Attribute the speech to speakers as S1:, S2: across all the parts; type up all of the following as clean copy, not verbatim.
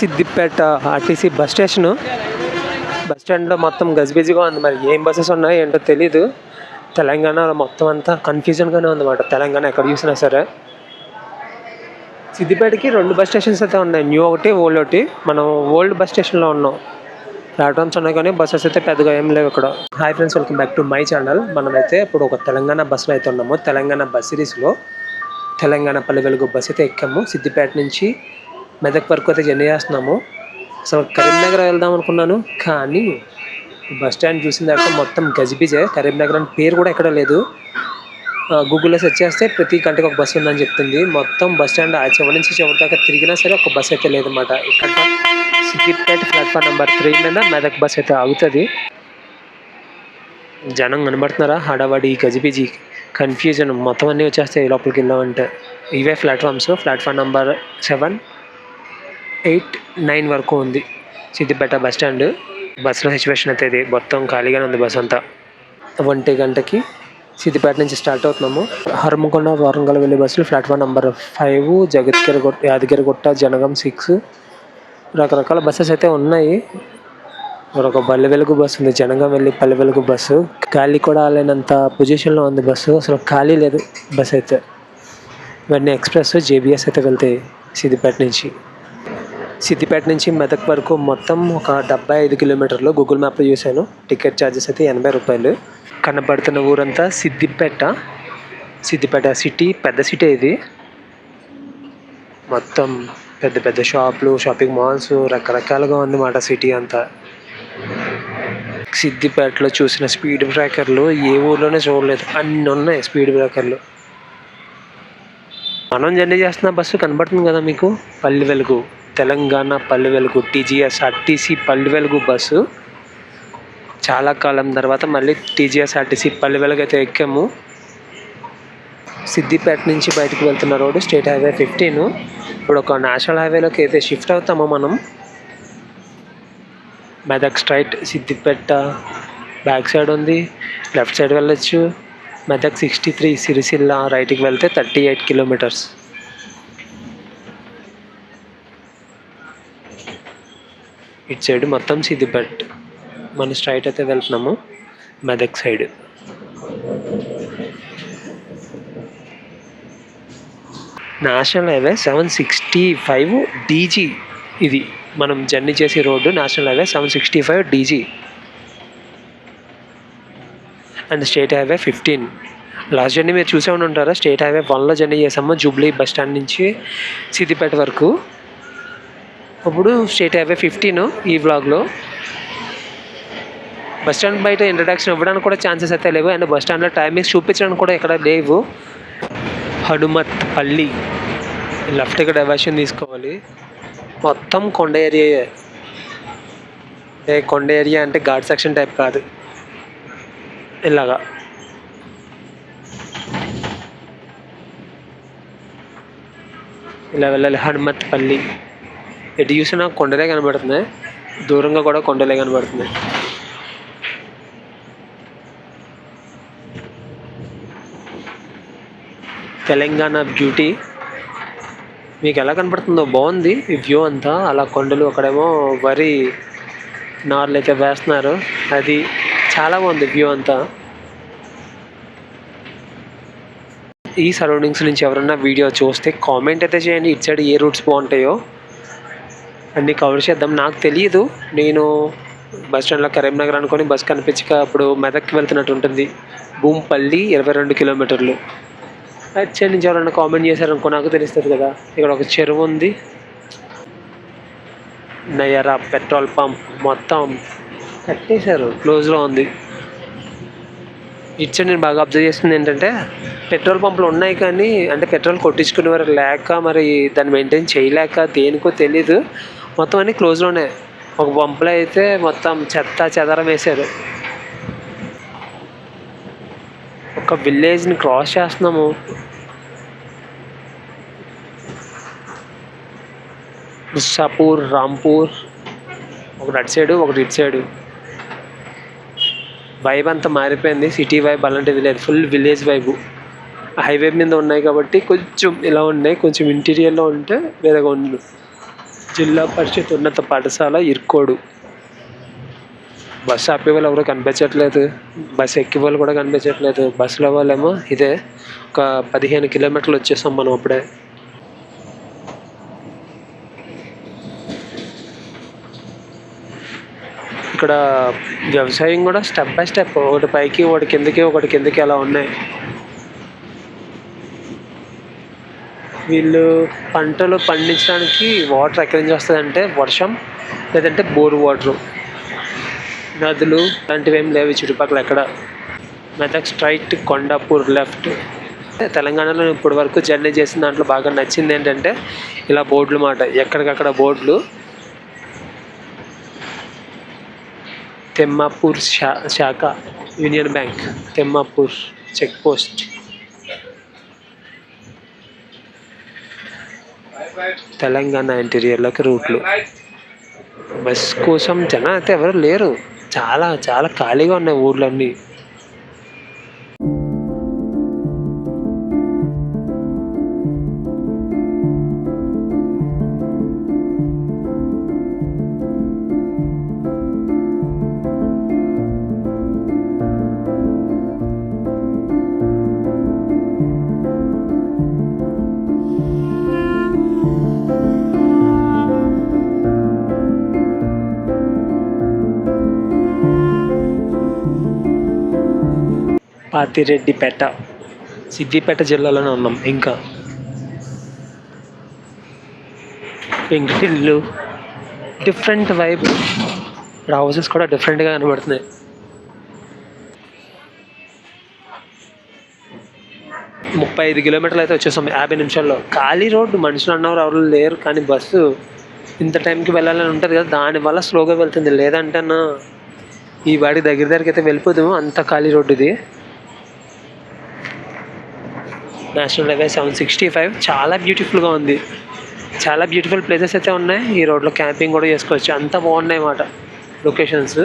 S1: Siddipet RTC bus station. Bus స్టాండ్లో మొత్తం గజిబిజిగా ఉంది. మరి ఏం బస్సెస్ ఉన్నాయో ఏంటో తెలీదు. తెలంగాణలో మొత్తం అంతా కన్ఫ్యూజన్గానే ఉందన్నమాట. తెలంగాణ ఎక్కడ చూసినా సరే. సిద్దిపేటకి 2 బస్ స్టేషన్స్ అయితే ఉన్నాయి, న్యూ ఒకటి, ఓల్డ్ ఒకటి. మనం ఓల్డ్ బస్ స్టేషన్లో ఉన్నాం. ప్లాట్ఫామ్స్ ఉన్నాయి కానీ బస్సెస్ అయితే పెద్దగా ఏం లేవు ఇక్కడ. Hi friends, welcome back to my channel. మనమైతే ఇప్పుడు ఒక తెలంగాణ బస్సులో అయితే ఉన్నాము. తెలంగాణ బస్ సిరీస్లో తెలంగాణ పల్లె వెలుగు బస్ అయితే ఎక్కాము. సిద్దిపేట నుంచి మెదక్ వరకు అయితే జర్నీ చేస్తున్నాము. అసలు కరీంనగర్ వెళ్దాం అనుకున్నాను, కానీ బస్ స్టాండ్ చూసిన తర్వాత మొత్తం గజిబిజే. కరీంనగర్ అని పేరు కూడా ఎక్కడ లేదు. గూగుల్లో సెర్చ్ చేస్తే ప్రతి గంటకి ఒక బస్సు ఉందని చెప్తుంది. మొత్తం బస్ స్టాండ్ చివరి నుంచి చివరి దాకా తిరిగినా సరే ఒక బస్ అయితే లేదన్నమాట. ఇక్కడ సిద్దిపేట ప్లాట్ఫామ్ నెంబర్ 3 మీద మెదక్ బస్ అయితే ఆగుతుంది. జనం కనబడుతున్నారా? హడావడి, గజిబిజి, కన్ఫ్యూజన్ మొత్తం అన్నీ వచ్చేస్తాయి లోపలికి వెళ్ళామంటే. ఇవే ప్లాట్ఫామ్స్. ప్లాట్ఫామ్ నెంబర్ 7, 8, 9 వరకు ఉంది సిద్దిపేట బస్ స్టాండ్. బస్సులో సిచ్యువేషన్ అయితే ఇది. మొత్తం ఖాళీగానే ఉంది బస్ అంతా. 1 గంటకి సిద్దిపేట నుంచి స్టార్ట్ అవుతున్నాము. హర్మకొండ, వరంగల్ వెళ్ళే బస్సులు ప్లాట్ఫామ్ నెంబర్ 5, యాదగిరిగుట్ట, జనగం 6, రకరకాల బస్సెస్ అయితే ఉన్నాయి. మరొక పల్లె వెలుగు బస్సు ఉంది, జనగం వెళ్ళి పల్లె వెలుగు బస్సు. ఖాళీ కూడా లేనంత పొజిషన్లో ఉంది బస్సు. అసలు ఖాళీ లేదు బస్ అయితే. ఇవన్నీ ఎక్స్ప్రెస్, జేబీఎస్ అయితే వెళ్తాయి సిద్దిపేట నుంచి. సిద్దిపేట నుంచి మెదక్ వరకు మొత్తం ఒక 75 కిలోమీటర్లు. గూగుల్ మ్యాప్లో చూశాను. టికెట్ ఛార్జెస్ అయితే 80 రూపాయలు. కనబడుతున్న ఊరంతా సిద్దిపేట. సిద్దిపేట సిటీ పెద్ద సిటీ ఇది. మొత్తం పెద్ద పెద్ద షాపులు, షాపింగ్ మాల్స్, రకరకాలుగా ఉందన్నమాట సిటీ అంతా. సిద్దిపేటలో చూసిన స్పీడ్ బ్రేకర్లు ఏ ఊర్లోనే చూడలేదు, అన్నీ ఉన్నాయి స్పీడ్ బ్రేకర్లు. మనం జర్నీ చేస్తున్న బస్సు కనబడుతుంది కదా మీకు, పల్లె వెలుగు, తెలంగాణ పల్లె వెలుగు, టీజీఎస్ఆర్టీసీ పల్లె వెలుగు బస్సు. చాలా కాలం తర్వాత మళ్ళీ టీజీఎస్ఆర్టీసీ పల్లె వెలుగు అయితే ఎక్కాము. సిద్దిపేట నుంచి బయటకు వెళ్తున్న రోడ్డు స్టేట్ హైవే 15. ఇప్పుడు ఒక నేషనల్ హైవేలోకి అయితే షిఫ్ట్ అవుతామో మనం. Medak straight, Siddipet back side ఉంది, లెఫ్ట్ సైడ్ వెళ్ళొచ్చు. మెదక్ 63, సిరిసిల్ల రైట్కి వెళ్తే 38 కిలోమీటర్స్. ఇటు సైడ్ మొత్తం సిద్దిపేట. మనం స్ట్రైట్ అయితే వెళ్తున్నాము Medak side. National highway 765 DG ఇది. మనం జర్నీ చేసే road national highway 765 DG and state highway 15. Last journey మీరు చూసే ఉంటారా, స్టేట్ హైవే 1లో జర్నీ చేసాము జూబ్లీ బస్ స్టాండ్ నుంచి సిద్దిపేట వరకు. ఇప్పుడు స్టేట్ హైవే 15 ఈ వ్లాగ్లో. బస్ స్టాండ్ బయట ఇంట్రడక్షన్ ఇవ్వడానికి కూడా ఛాన్సెస్ అయితే లేవు, అండ్ బస్ స్టాండ్లో టైమింగ్స్ చూపించడానికి కూడా ఎక్కడ లేవు. హనుమత్ పల్లి లెఫ్ట్గా డైవర్షన్ తీసుకోవాలి. మొత్తం కొండ ఏరియాయే. కొండ ఏరియా అంటే ఘాట్ సెక్షన్ టైప్ కాదు, ఇలాగా. ఇలా వెళ్ళాలి హనుమత్ పల్లి. ఎటు చూసినా కొండలే కనబడుతున్నాయి, దూరంగా కూడా కొండలే కనబడుతున్నాయి. తెలంగాణ బ్యూటీ మీకు ఎలా కనపడుతుందో, బాగుంది ఈ వ్యూ అంతా. అలా కొండలు, అక్కడేమో వరి నార్లు అయితే వేస్తున్నారు, అది చాలా బాగుంది వ్యూ అంతా. ఈ సరౌండింగ్స్ నుంచి ఎవరన్నా వీడియో చూస్తే కామెంట్ అయితే చేయండి, ఇటు సైడ్ ఏ రూట్స్ బాగుంటాయో అన్నీ కవర్ చేద్దాం. నాకు తెలియదు, నేను బస్ స్టాండ్లో కరీంనగర్ అనుకొని బస్ కనిపించక అప్పుడు మెదక్కి వెళ్తున్నట్టు ఉంటుంది. భూంపల్లి 22 కిలోమీటర్లు. అటు సైడ్ నుంచి ఎవరైనా కామెంట్ చేశారనుకో నాకు తెలుస్తుంది కదా. ఇక్కడ ఒక చెరువు ఉంది, నయరా పెట్రోల్ పంప్ మొత్తం కట్టేశారు, క్లోజ్లో ఉంది. ఇటు సైడ్ నేను బాగా అబ్జర్వ్ చేస్తుంది ఏంటంటే, పెట్రోల్ పంపులు ఉన్నాయి కానీ అంటే పెట్రోల్ కొట్టించుకునేవారు లేక, మరి దాన్ని మెయింటైన్ చేయలేక, దేనికో తెలీదు, మొత్తం అన్నీ క్లోజ్లోనే. ఒక పంపులో అయితే మొత్తం చెత్త చెదరం వేశారు. ఒక విలేజ్ని క్రాస్ చేస్తున్నాము. బిస్సాపూర్, రాంపూర్, ఒకటి అటు సైడు ఒకటి ఇటు సైడు. వైబ్ అంతా మారిపోయింది, సిటీ వైబ్ అలాంటిది లేదు, ఫుల్ విలేజ్ వైబు. హైవే మీద ఉన్నాయి కాబట్టి కొంచెం ఇలా ఉన్నాయి, కొంచెం ఇంటీరియర్లో ఉంటే వేరేగా ఉండు. జిల్లా పరిషత్ ఉన్నత పాఠశాల ఇర్కోడు. బస్సు ఆపే వాళ్ళు ఎవరు కనిపించట్లేదు, బస్సు ఎక్కే వాళ్ళు కూడా కనిపించట్లేదు. బస్సులో వాళ్ళేమో ఇదే ఒక 15 కిలోమీటర్లు వచ్చేసాం మనం అప్పుడే. ఇక్కడ వ్యవసాయం కూడా స్టెప్ బై స్టెప్, ఒకటి పైకి ఒకటి కిందకి అలా ఉన్నాయి. వీళ్ళు పంటలు పండించడానికి వాటర్ ఎక్కడి నుంచి వస్తుందంటే వర్షం, లేదంటే బోర్ వాటరు. నదులు లాంటివి ఏం లేవు చుట్టుపక్కల ఎక్కడ. Medak straight, Kondapur left. తెలంగాణలో ఇప్పటి వరకు జర్నీ చేసిన దాంట్లో బాగా నచ్చింది ఏంటంటే ఇలా బోర్డులు మాట, ఎక్కడికక్కడ బోర్డులు. తెమ్మాపూర్ శాఖ union bank, Temmapur check post. Telangana ఇంటీరియర్లోకి రూట్లు. బస్ కోసం జనం అయితే ఎవరు లేరు, చాలా చాలా ఖాళీగా ఉన్నాయి ఊర్లన్నీ. పాతిరెడ్డిపేట, సిద్దిపేట జిల్లాలోనే ఉన్నాం. ఇంకా పెంకుటిల్లు, డిఫరెంట్ వైబ్. ఇక్కడ హౌసెస్ కూడా డిఫరెంట్గా కనబడుతున్నాయి. 35 కిలోమీటర్లు అయితే వచ్చేసాం 50 నిమిషాల్లో. ఖాళీ రోడ్డు, మనుషులు అన్నవారు ఎవరు లేరు. కానీ బస్సు ఇంత టైంకి వెళ్ళాలని ఉంటుంది కదా, దానివల్ల స్లోగా వెళ్తుంది. లేదంటే ఈ వాడి దగ్గరికి అయితే వెళ్ళిపోదాము, అంత ఖాళీ రోడ్డు ఇది. నేషనల్ హైవే 765 చాలా బ్యూటిఫుల్గా ఉంది. చాలా బ్యూటిఫుల్ ప్లేసెస్ అయితే ఉన్నాయి. ఈ రోడ్లో క్యాంపింగ్ కూడా చేసుకోవచ్చు, అంతా బాగున్నాయి అన్నమాట locations.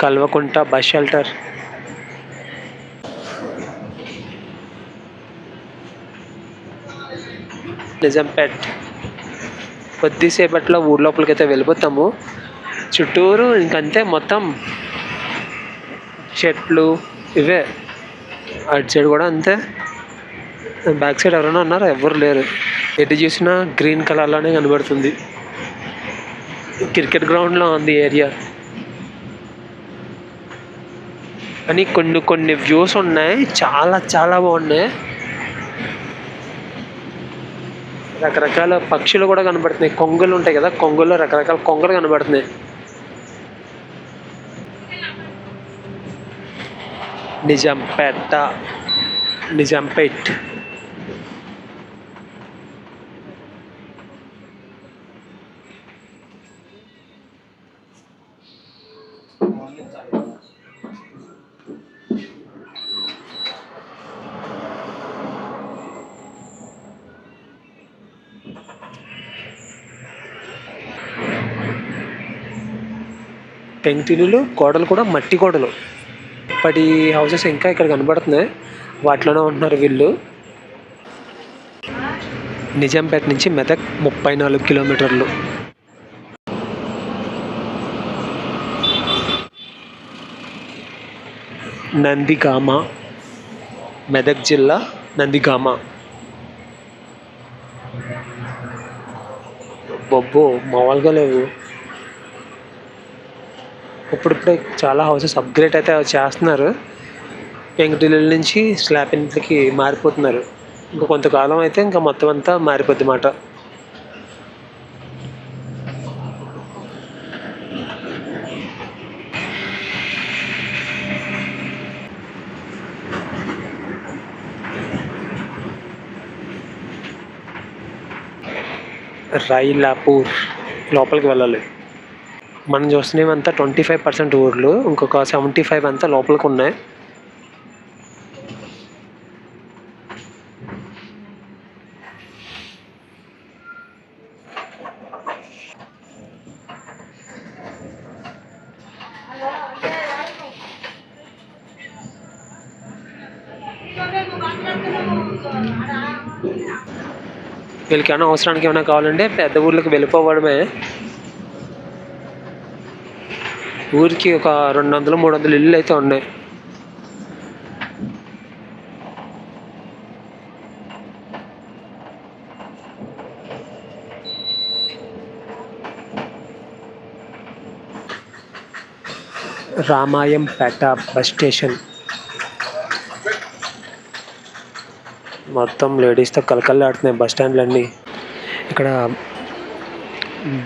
S1: Kalvakuntla, bus shelter. Nizampet. కొద్దిసేపట్లో ఊరు లోపలికి అయితే వెళ్ళిపోతాము. చుట్టూరు ఇంకంతే, మొత్తం చెట్లు ఇవే. అటు సైడ్ కూడా అంతే. బ్యాక్ సైడ్ ఎవరైనా ఉన్నారా? ఎవరు లేరు. ఎటు చూసినా గ్రీన్ కలర్లోనే కనబడుతుంది. క్రికెట్ గ్రౌండ్లో ఉంది ఏరియా. అని కొన్ని వ్యూస్ ఉన్నాయి, చాలా చాలా బాగున్నాయి. రకరకాల పక్షులు కూడా కనబడుతున్నాయి. కొంగలు ఉంటాయి కదా, కొంగల్లో రకరకాల కొంగలు కనబడుతున్నాయి. నిజాంపేట్. పెంకుటిల్లులు, గోడలు కూడా మట్టి గోడలు. ఇప్పటి హౌసెస్ ఇంకా ఇక్కడ కనబడుతున్నాయి, వాటిలోనే ఉంటున్నారు వీళ్ళు. నిజాంపేట నుంచి మెదక్ 34 కిలోమీటర్లు. నందిగామ, మెదక్ జిల్లా నందిగామ. బొబ్బో మామూలుగా లేవు. ఇప్పుడిప్పుడే చాలా హౌసెస్ అప్గ్రేడ్ అయితే చేస్తున్నారు. పెంకుటిల్లుల నుంచి స్లాబ్ ఇంట్లకి మారిపోతున్నారు. ఇంకా కొంతకాలం అయితే ఇంకా మొత్తం అంతా మారిపోద్ది అన్నమాట. రైలాపూర్ లోపలికి వెళ్ళాలి. మనం చూస్తున్నవంతా 25% ఊర్లు, ఇంకొక 75 అంతా లోపలికి ఉన్నాయి. వీళ్ళకి ఏమైనా అవసరానికి ఏమైనా కావాలంటే పెద్ద ఊర్లకు వెళ్ళిపోవడమే. ఊరికి ఒక 200-300 ఇళ్ళు అయితే ఉన్నాయి. రామాయంపేట బస్ స్టేషన్ మొత్తం లేడీస్తో కలకల్లాడుతున్నాయి బస్ స్టాండ్లన్నీ. ఇక్కడ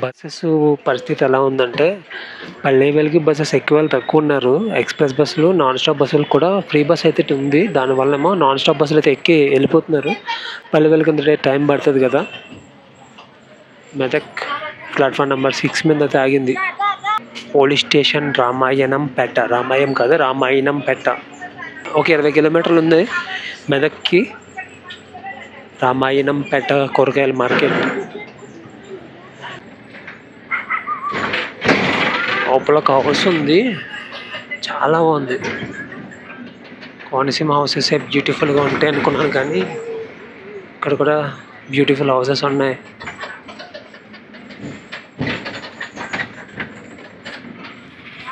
S1: బస్సెస్ పరిస్థితి ఎలా ఉందంటే పల్లె వెలుగు బస్సెస్ ఎక్కువ వాళ్ళు తక్కువ ఉన్నారు. ఎక్స్ప్రెస్ బస్సులు, నాన్ స్టాప్ బస్సులు కూడా ఫ్రీ బస్ అయితే ఉంది. దానివల్లేమో నాన్ స్టాప్ బస్సులు అయితే ఎక్కి వెళ్ళిపోతున్నారు. పల్లె వెలుగు అంటే టైం పడుతుంది కదా. మెదక్ ప్లాట్ఫామ్ నెంబర్ 6 మీద అయితే ఆగింది. పోలీస్ స్టేషన్ రామాయణంపేట, రామాయం కాదు రామాయణంపేట. ఒక 20 కిలోమీటర్లు ఉంది మెదక్కి. రామాయణంపేట కూరగాయల మార్కెట్. లోపల ఒక హౌస్ ఉంది, చాలా బాగుంది. కోనసీమ హౌసెస్ బ్యూటిఫుల్గా ఉంటాయి అనుకున్నాను, కానీ ఇక్కడ కూడా బ్యూటిఫుల్ హౌసెస్ ఉన్నాయి.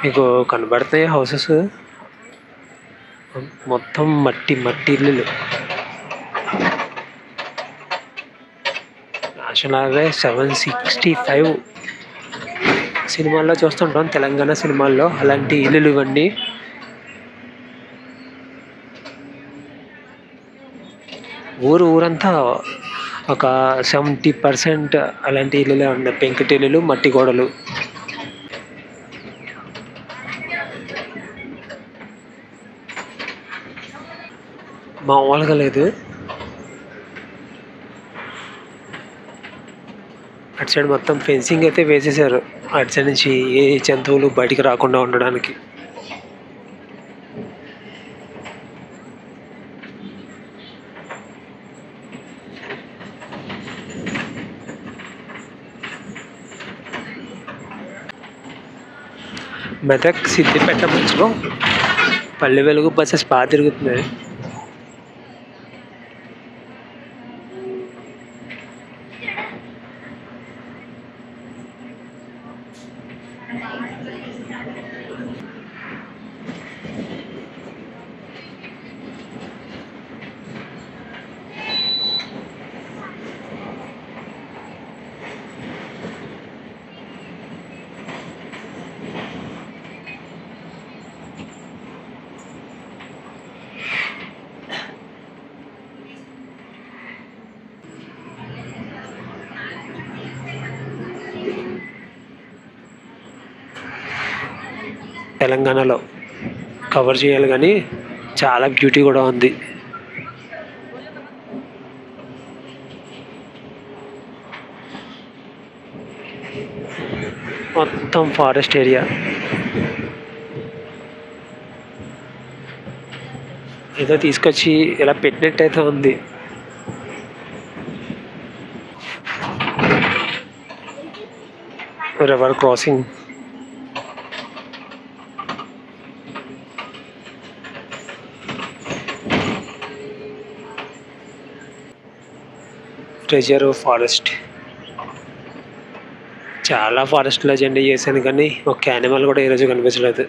S1: మీకు కనబడతాయి హౌసెస్ మొత్తం మట్టి మట్టి ఇల్లులు. నేషనల్ హైవే 765 సినిమాల్లో చూస్తుంటాం, తెలంగాణ సినిమాల్లో అలాంటి ఇల్లులు ఇవన్నీ. ఊరంతా ఒక 70% అలాంటి ఇల్లులే ఉన్నాయి. పెంకుటిల్లులు, మట్టి గోడలు. మామూలుగా లేదు. అటు సైడ్ మొత్తం ఫెన్సింగ్ అయితే వేసేసారు, అటు సైడ్ నుంచి ఏ జంతువులు బయటికి రాకుండా ఉండడానికి. మెదక్ సిద్దిపేట మధ్యలో పల్లె వెలుగు బస్సెస్ బాగా తిరుగుతున్నాయి. తెలంగాణలో కవర్ చేయాలి, కానీ చాలా బ్యూటీ కూడా ఉంది. మొత్తం ఫారెస్ట్ ఏరియా. ఏదో తీసుకొచ్చి ఇలా పెట్టినట్టయితే ఉంది. River crossing. Reserve forest. చాలా ఫారెస్ట్లో జర్నీ చేశాను, కానీ ఒక యానిమల్ కూడా ఈరోజు కనిపించలేదు.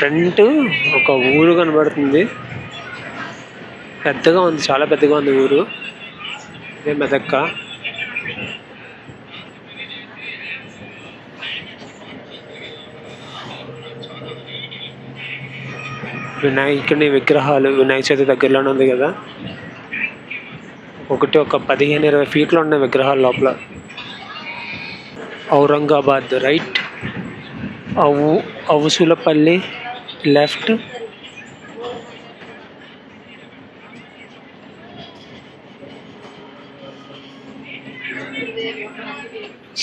S1: ఫ్రంట్ ఒక ఊరు కనబడుతుంది. పెద్దగా ఉంది, చాలా పెద్దగా ఉంది ఊరు. ఇదే మెదక్క. వినాయకుని విగ్రహాలు, వినాయక చవితి దగ్గరలోనే ఉంది కదా, ఒక 15-20 ఫీట్లో ఉన్న విగ్రహాలు లోపల. Aurangabad right, Avusulapalli left,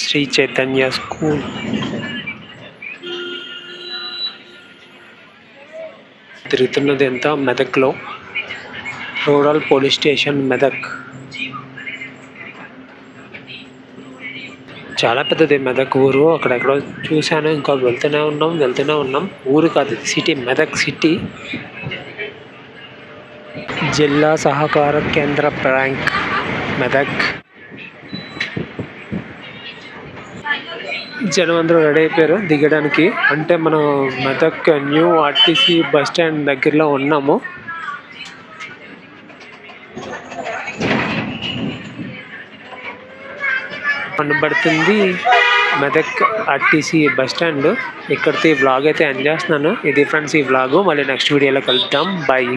S1: Sri Chaitanya school. తిరుగుతున్నది ఎంత మెదక్లో, రూరల్ పోలీస్ స్టేషన్ మెదక్. చాలా పెద్దది మెదక్ ఊరు. అక్కడెక్కడో చూశాను, ఇంకా వెళ్తూనే ఉన్నాం. ఊరు కాదు, సిటీ, మెదక్ సిటీ. జిల్లా సహకార కేంద్ర బ్యాంక్ మెదక్. జనం అందరూ రెడీ అయిపోయారు దిగడానికి. అంటే మనం Medak new RTC bus stand దగ్గరలో ఉన్నాము. కనబడుతుంది మెదక్ ఆర్టీసీ బస్ స్టాండ్. ఇక్కడితో ఈ వ్లాగ్ అయితే ఎండ్ చేస్తున్నాను. ఇది ఫ్రెండ్స్ ఈ వ్లాగ్. మళ్ళీ నెక్స్ట్ వీడియోలో కలుద్దాం. బాయ్.